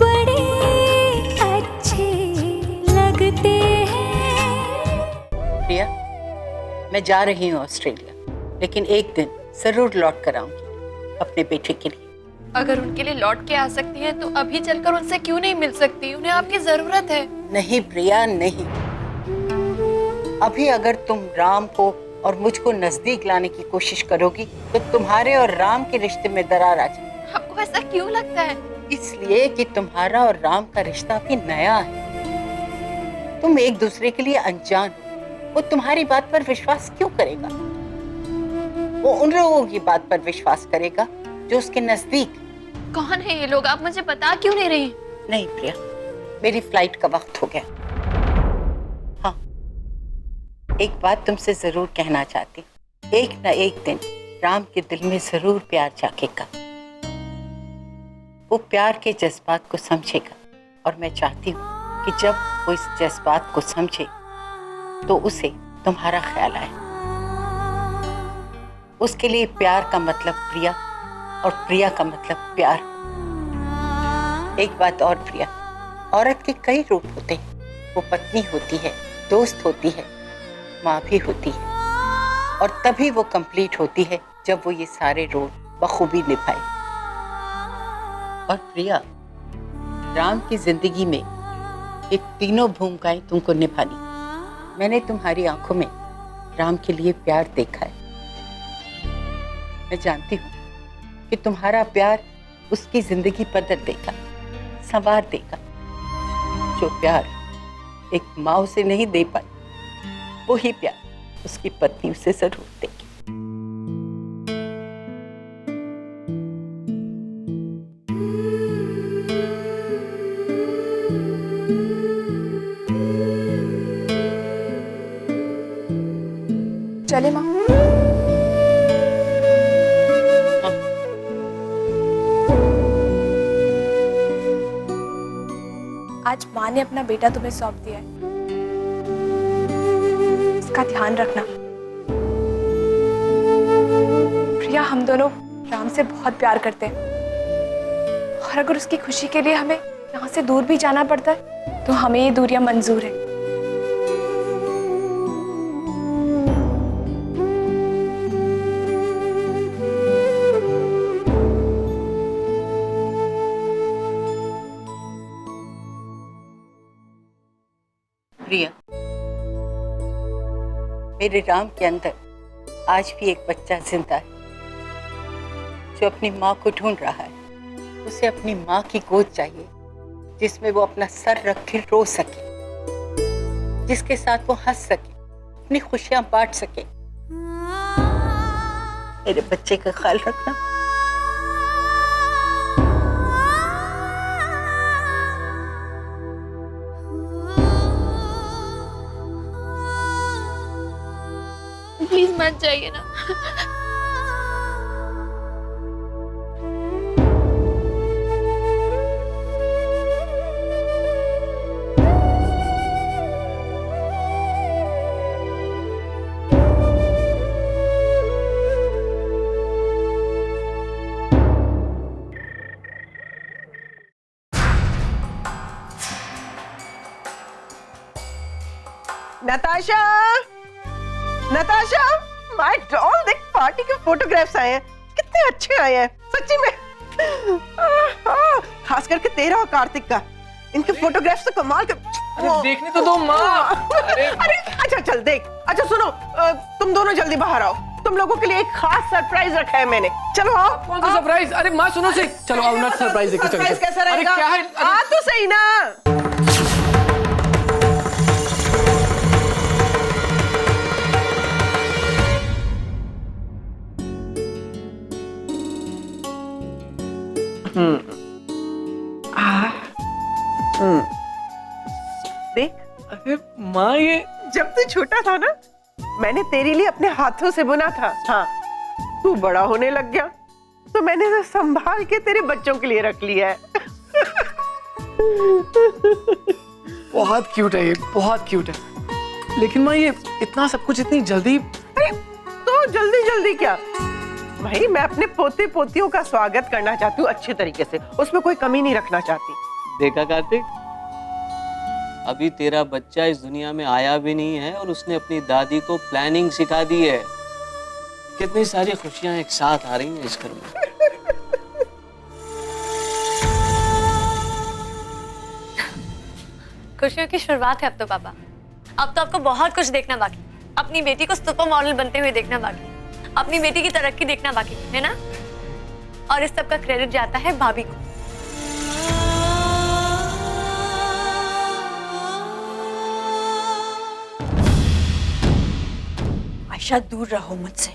बड़े अच्छे लगते हैं। प्रिया, मैं जा रही हूँ ऑस्ट्रेलिया, लेकिन एक दिन जरूर लौट कर आऊंगी अपने बेटे के लिए। अगर उनके लिए लौट के आ सकती हैं तो अभी चलकर उनसे क्यों नहीं मिल सकती? उन्हें आपकी जरूरत है। नहीं प्रिया, नहीं। अभी अगर तुम राम को और मुझको नजदीक लाने की कोशिश करोगी तो तुम्हारे और राम के रिश्ते में दरार आ जाएगी। आपको ऐसा क्यों लगता है? इसलिए कि तुम्हारा और राम का रिश्ता अभी नया है। तुम एक दूसरे के लिए अनजान हो। वो तुम्हारी बात पर विश्वास क्यों करेगा? वो उन लोगों की बात पर विश्वास करेगा जो उसके नजदीक। कौन है ये लोग? आप मुझे बता क्यों नहीं रही? नहीं प्रिया, मेरी फ्लाइट का वक्त हो गया। हाँ, एक बात तुमसे जरूर कहना चाहती। एक न एक दिन राम के दिल में जरूर प्यार जागेगा। वो प्यार के जज्बात को समझेगा और मैं चाहती हूँ कि जब वो इस जज्बात को समझे तो उसे तुम्हारा ख्याल आए। उसके लिए प्यार का मतलब प्रिया और प्रिया का मतलब प्यार। एक बात और प्रिया, औरत के कई रूप होते हैं। वो पत्नी होती है, दोस्त होती है, माँ भी होती है, और तभी वो कंप्लीट होती है जब वो ये सारे रोल बखूबी निभाए। और प्रिया, राम की जिंदगी में ये तीनों भूमिकाएं तुमको निभानी। मैंने तुम्हारी आंखों में राम के लिए प्यार देखा है। मैं जानती हूँ कि तुम्हारा प्यार उसकी जिंदगी बदल देगा, संवार देगा। जो प्यार एक माँ उसे नहीं दे पाई, वही प्यार उसकी पत्नी उसे जरूर देगी। चले माँ। आज माँ ने अपना बेटा तुम्हें सौंप दिया है, इसका ध्यान रखना। प्रिया, हम दोनों राम से बहुत प्यार करते हैं, और अगर उसकी खुशी के लिए हमें यहाँ से दूर भी जाना पड़ता है तो हमें ये दूरियां मंजूर है। प्रिया, मेरे राम के अंदर आज भी एक बच्चा जिंदा है जो अपनी माँ को ढूंढ रहा है। उसे अपनी माँ की गोद चाहिए जिसमें वो अपना सर रख के रो सके, जिसके साथ वो हंस सके, अपनी खुशियां बांट सके। मेरे बच्चे का ख्याल रखना। प्लीज मत जाइए ना। नताशा, नताशा, माय डॉल, देख पार्टी के फोटोग्राफ्स आए हैं, कितने अच्छे आए हैं सच्ची में। खास करके तेरा और कार्तिक का, इनके फोटोग्राफ्स तो कमाल के। अरे देखने तो दो माँ। अरे अच्छा चल देख। अच्छा सुनो, तुम दोनों जल्दी बाहर आओ, तुम लोगों के लिए एक खास सरप्राइज रखा है मैंने। चलो आओ। कौन सा सरप्राइज? अरे माँ सुनो से, चलो आओ ना सरप्राइज देखो। सरप्राइज कैसा अरे रहेगा? क्या है? आ तो सही ना। देख, अरे माँ ये जब तू छोटा था ना, मैंने तेरे लिए अपने हाथों से बुना था। हाँ, तू बड़ा होने लग गया तो मैंने इसे संभाल के तेरे बच्चों के लिए रख लिया है। बहुत क्यूट है, ये बहुत क्यूट है। लेकिन माँ ये इतना सब कुछ इतनी जल्दी? अरे तो जल्दी जल्दी क्या भाई, मैं अपने पोते पोतियों का स्वागत करना चाहती हूँ अच्छे तरीके से, उसमें कोई कमी नहीं रखना चाहती। देखा कार्तिक, अभी तेरा बच्चा इस दुनिया में आया भी नहीं है और उसने अपनी दादी को प्लानिंग सिखा दी है। कितनी सारी खुशियां एक साथ आ रही हैं इस घर में। खुशियों की शुरुआत है अब तो पापा। अब तो आपको बहुत कुछ देखना बाकी, अपनी बेटी को सुपर मॉडल बनते हुए देखना बाकी, अपनी बेटी की तरक्की देखना बाकी है ना। और इस सब का क्रेडिट जाता है भाभी को। आयशा, दूर रहो मुझसे।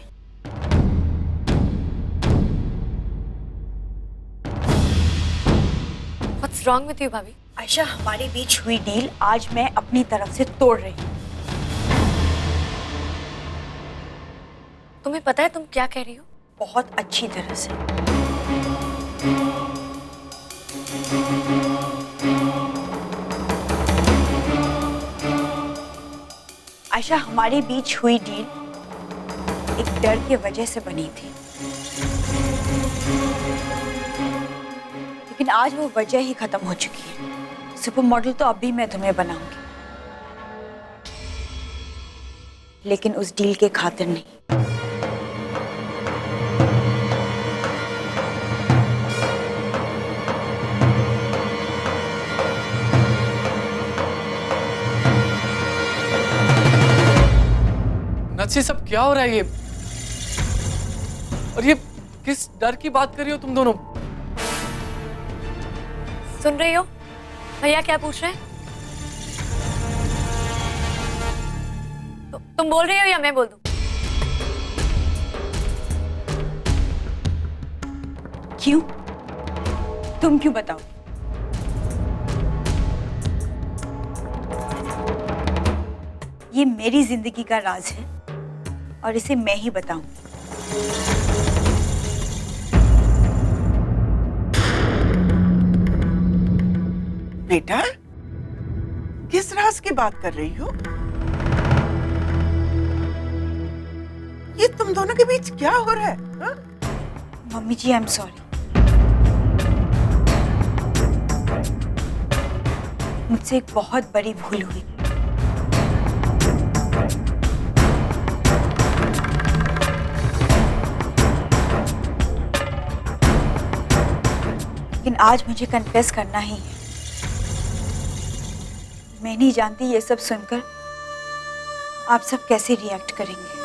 What's wrong with you, भाभी? आयशा, हमारे बीच हुई डील आज मैं अपनी तरफ से तोड़ रही हूँ। तुम्हें पता है तुम क्या कह रही हो? बहुत अच्छी तरह से। आयशा, हमारे बीच हुई डील एक डर की वजह से बनी थी, लेकिन आज वो वजह ही खत्म हो चुकी है। सुपर मॉडल तो अभी मैं तुम्हें बनाऊंगी, लेकिन उस डील के खातिर नहीं। नत्सी, सब क्या हो रहा है ये? और ये किस डर की बात कर रही हो तुम दोनों? सुन रही हो भैया क्या पूछ रहे हैं? तुम बोल रही हो या मैं बोल दूं? क्यों? तुम क्यों बताओ? ये मेरी जिंदगी का राज है और इसे मैं ही बताऊं। बेटा, किस राज की बात कर रही हो? ये तुम दोनों के बीच क्या हो रहा है? हा? Mummy ji, I am sorry. मुझसे एक बहुत बड़ी भूल हुई। लेकिन आज मुझे कन्फेस करना ही है। मैं नहीं जानती ये सब सुनकर आप सब कैसे रिएक्ट करेंगे।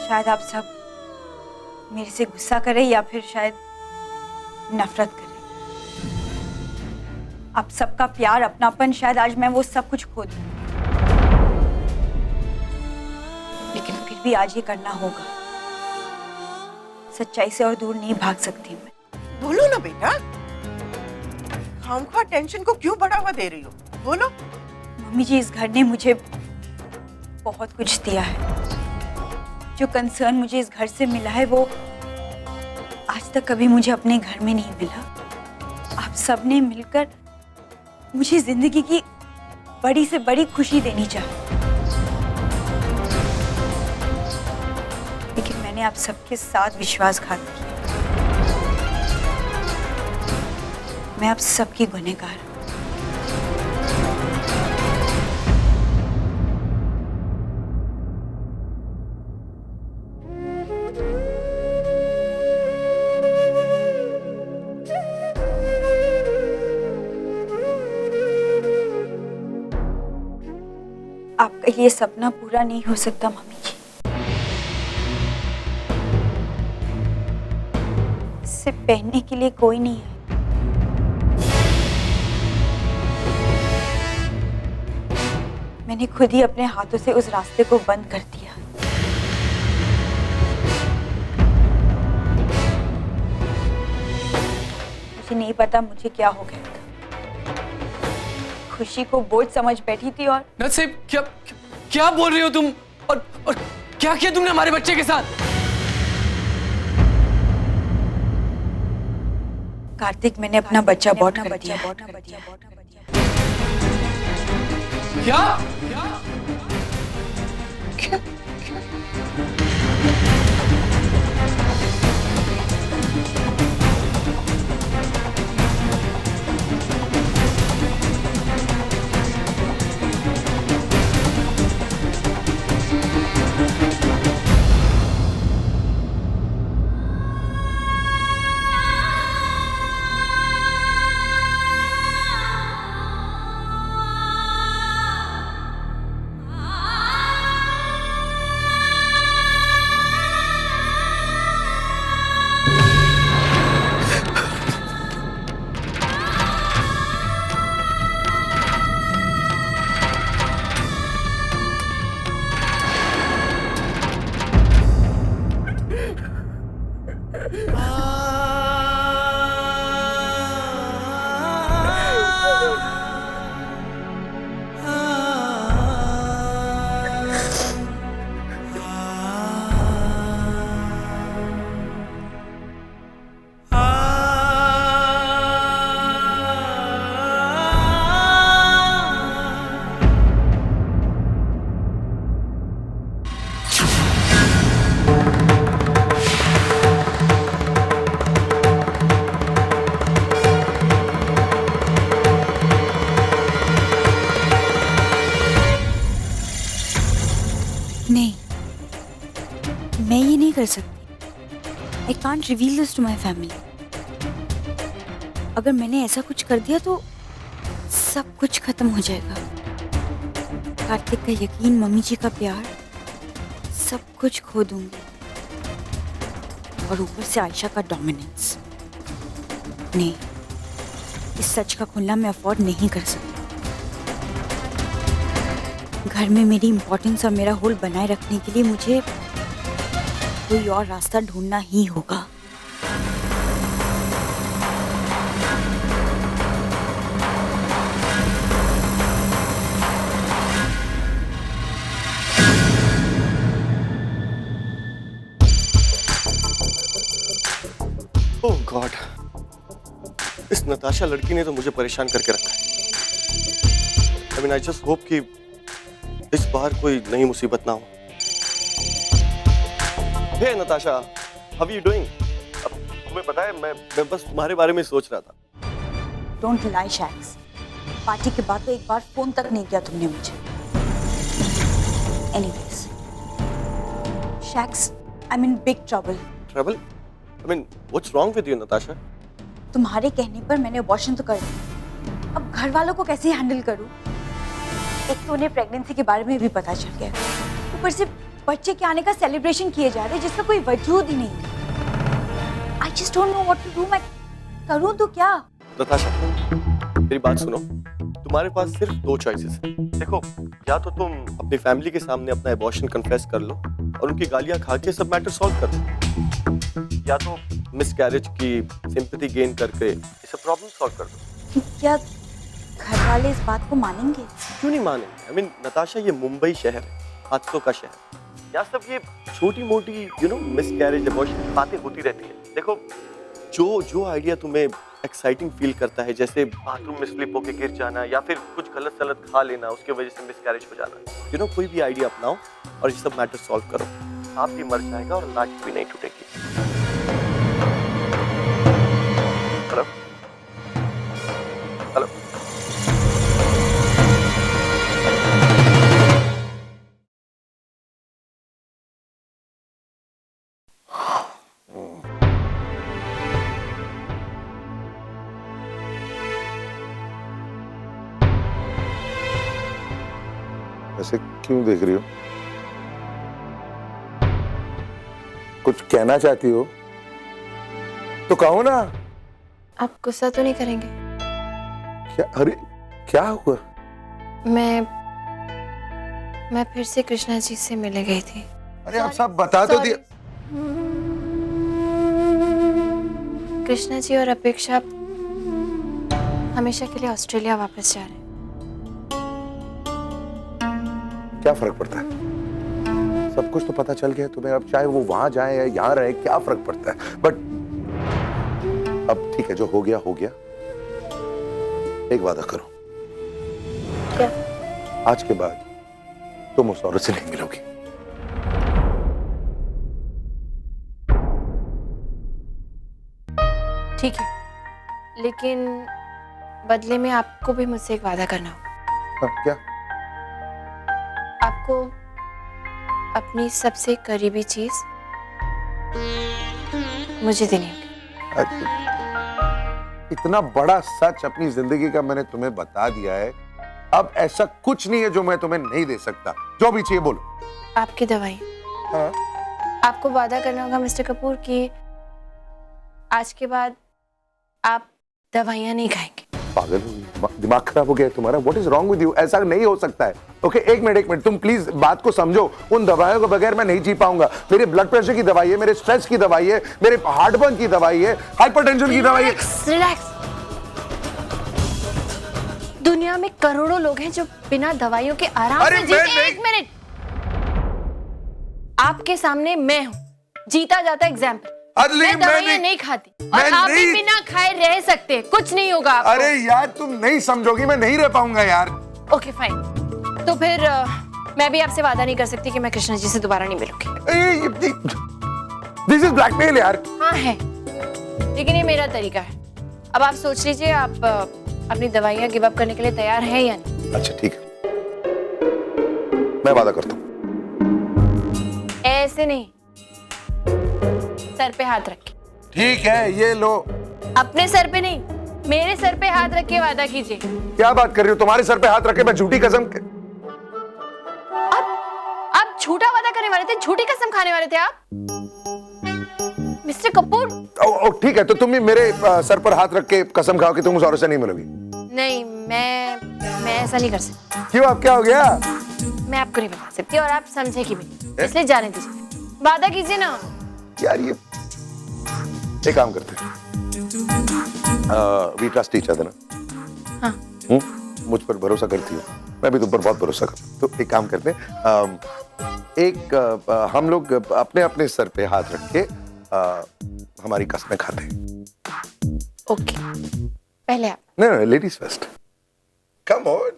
शायद आप सब मेरे से गुस्सा करें या फिर शायद नफरत करें। आप सबका प्यार, अपनापन, शायद आज मैं वो सब कुछ खो दूं। लेकिन फिर भी आज ये करना होगा। सच्चाई से और दूर नहीं भाग सकती मैं। बोलो ना बेटा, खामखा टेंशन को क्यों बढ़ावा दे रही हो? बोलो। मम्मी जी, इस घर ने मुझे बहुत कुछ दिया है। जो कंसर्न मुझे इस घर से मिला है वो आज तक कभी मुझे अपने घर में नहीं मिला। आप सबने मिलकर मुझे जिंदगी की बड़ी से बड़ी खुशी देनी चाहिए, लेकिन मैंने आप सबके साथ विश्वासघात किया। मैं आप सबकी गुनहगार हूं। आपका ये सपना पूरा नहीं हो सकता मम्मी जी। इसे पहनने के लिए कोई नहीं है। मैंने खुद ही अपने हाथों से उस रास्ते को बंद कर दिया। मुझे नहीं पता मुझे क्या हो गया था। खुशी को बोझ समझ बैठी थी और नत्सी, क्या क्या बोल रही हो तुम? और क्या किया तुमने हमारे बच्चे के साथ? कार्तिक, मैंने अपना बच्चा अबॉर्ट कर दिया। क्या? कर सकती। I can't reveal this to my family. अगर मैंने ऐसा कुछ कर दिया तो सब कुछ खत्म हो जाएगा। कार्तिक का यकीन, मम्मी जी का प्यार, सब कुछ खो दूंगी। और ऊपर से आयशा का डोमिनेंस। नहीं, इस सच का खुलना मैं अफोर्ड नहीं कर सकती। घर में मेरी इंपॉर्टेंस और मेरा होल्ड बनाए रखने के लिए मुझे कोई और रास्ता ढूंढना ही होगा। ओह गॉड, इस नताशा लड़की ने तो मुझे परेशान करके रखा है। I mean I just hope कि इस बार कोई नई मुसीबत ना हो। Hey Natasha, how are you doing? अब तुम्हें पता है मैं बस तुम्हारे बारे में सोच रहा था। Don't lie shacks. पार्टी के बाद तो एक बार फोन तक नहीं किया तुमने मुझे। Anyways, shacks, I am in big trouble. Trouble? I mean what's wrong with you Natasha? तुम्हारे कहने पर मैंने अबॉर्शन तो कर दिया। अब घर वालों को कैसे हैंडल करूं? एक तो उन्हें प्रेगनेंसी के बारे में भी पता चल गया, ऊपर से बच्चे के आने का सेलिब्रेशन किए जा रहे जिसका कोई वजूद ही नहीं। I just don't know what to do. मैं करूं तो क्या? नताशा, मेरी बात सुनो। तुम्हारे पास सिर्फ दो चॉइसेस हैं। देखो, या तो तुम अपनी फैमिली के सामने अपना एबॉर्शन कन्फेस कर लो और उनकी गालियां खा के सब मैटर सॉल्व कर दो, या तो मिसकैरेज की सिंपैथी गेन करके इसे प्रॉब्लम सॉल्व कर दो। क्या घर वाले इस बात को मानेंगे? क्यों नहीं मानेंगे? आई मीन नताशा, ये मुंबई शहर है, हादसों का शहर। यहाँ सब ये छोटी मोटी मिसकैरेज, एबॉर्शन बातें होती रहती है। देखो, जो आइडिया तुम्हें एक्साइटिंग फील करता है, जैसे बाथरूम में स्लिप होके गिर जाना या फिर कुछ गलत सलत खा लेना, उसके वजह से मिसकैरेज हो जाना, कोई भी आइडिया अपनाओ और ये सब मैटर सॉल्व करो। आप भी मर जाएगा और लाश भी नहीं टूटेगी। हेलो हेलो, ऐसे क्यों देख रही हो? कुछ कहना चाहती हो तो कहो ना। आप गुस्सा तो नहीं करेंगे? क्या? अरे क्या हुआ? मैं फिर से कृष्णा जी से मिलने गई थी। अरे आप सब बता तो दिया। कृष्णा जी और अपेक्षा हमेशा के लिए ऑस्ट्रेलिया वापस जा रहे हैं। क्या फर्क पड़ता है? सब कुछ तो पता चल गया तुम्हें। अब चाहे वो वहां जाए या यहाँ रहे, क्या फर्क पड़ता है? बट अब ठीक है, जो हो गया हो गया। एक वादा करो। क्या? आज के बाद तुम उस औरत से नहीं मिलोगी। ठीक है, लेकिन बदले में आपको भी मुझसे एक वादा करना होगा। हाँ, क्या? आपको अपनी सबसे करीबी चीज मुझे देनी होगी। इतना बड़ा सच अपनी जिंदगी का मैंने तुम्हें बता दिया है। अब ऐसा कुछ नहीं है जो मैं तुम्हें नहीं दे सकता। जो भी चाहिए बोलो। आपकी दवाई। हाँ? आपको वादा करना होगा मिस्टर कपूर कि आज के बाद आप दवाइयां नहीं खाएंगे। पागल हो, दिमाग खराब हो गया है तुम्हारा? What is wrong with you? ऐसा नहीं हो सकता है। ओके, एक मिनट तुम प्लीज बात को समझो। उन दवाइयों के बगैर मैं नहीं जी पाऊंगा। मेरे ब्लड प्रेशर की दवाई है, मेरे स्ट्रेस की दवाई है, मेरे हार्टबर्न की दवाई है, हाइपरटेंशन की दवाई है। रिलैक्स। दुनिया में करोड़ों लोग हैं जो बिना दवाइयों के आराम से जीते। एक मिनट, आपके सामने मैं हूं, जीता जाता एग्जाम्पल। मैं दवाइयां नहीं खाती और आप भी बिना खाए रह सकते हैं, कुछ नहीं होगा आपको। अरे यार तुम नहीं समझोगी, मैं नहीं रह पाऊंगा यार। ओके फाइन, तो फिर मैं भी आपसे वादा नहीं कर सकती कि मैं कृष्णा जी से दोबारा नहीं मिलूंगी। दिस इज ब्लैकमेल यार। हाँ है, लेकिन ये मेरा तरीका है। अब आप सोच लीजिए, आप अपनी दवाइयां गिव अप करने के लिए तैयार हैं या नहीं? अच्छा ठीक है, मैं वादा करता हूँ। ऐसे नहीं, सर पे हाथ रख के। ठीक है, ये लो। अपने सर पे नहीं, मेरे सर पे हाथ रख के वादा कीजिए। क्या बात कर रही हो? तुम्हारे सर पे हाथ रखे मैं झूठी कसम आप झूठा वादा करने वाले थे, झूठी कसम खाने वाले थे आप मिस्टर कपूर। ठीक है, तो तुम भी मेरे सर पर हाथ रख के कसम खाओ कि तुम उस औरत से नहीं मिलोगी। नहीं, मैं ऐसा नहीं कर सकती। क्यों, अब क्या हो गया? मैं आपको नहीं बता सकती और आप समझेगी भी नहीं, इसलिए जाने दीजिए। वादा कीजिए ना। यार ये एक काम करते हैं, वी ट्रस्ट ईच अदर ना। हाँ। मुझ पर भरोसा करती हो, मैं भी तुम पर बहुत भरोसा करता हूँ। तो एक काम करते हैं, हम लोग अपने अपने सर पे हाथ रख के हमारी कसमें खाते हैं। ओके, पहले आप। नहीं, लेडीज फर्स्ट। Come on.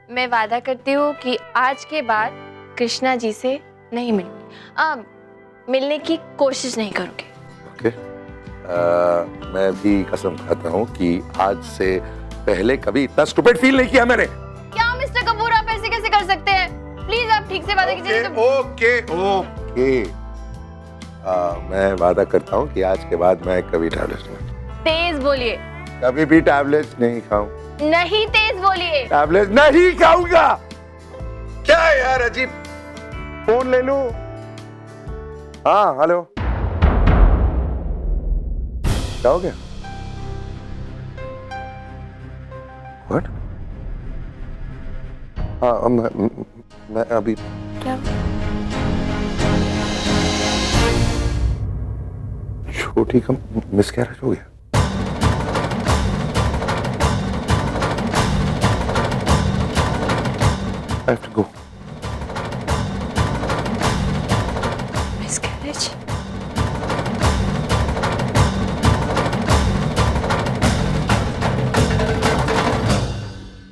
मैं वादा करती हूँ कि आज के बाद कृष्णा जी से नहीं मिलूंगी, मिलने की कोशिश नहीं करूंगी। ओके, मैं भी कसम खाता हूँ कि आज से पहले कभी इतना स्टूपिड फील नहीं किया मैंने। क्या मिस्टर कपूर, आप ऐसे कैसे कर सकते हैं? प्लीज आप ठीक से वादा कीजिए। ओके, मैं वादा करता हूँ कि आज के बाद मैं कभी टैबलेट नहीं, तेज बोलिए। कभी भी टैबलेट नहीं खाऊं। नहीं, तेज बोलिए। टैबलेट नहीं खाऊंगा। क्या यार अजीब। फोन ले लूं? हाँ, हेलो। क्या हो गया? व्हाट? हाँ, मैं अभी क्या? छोटी का मिसकैरेज हो गया। I have to go.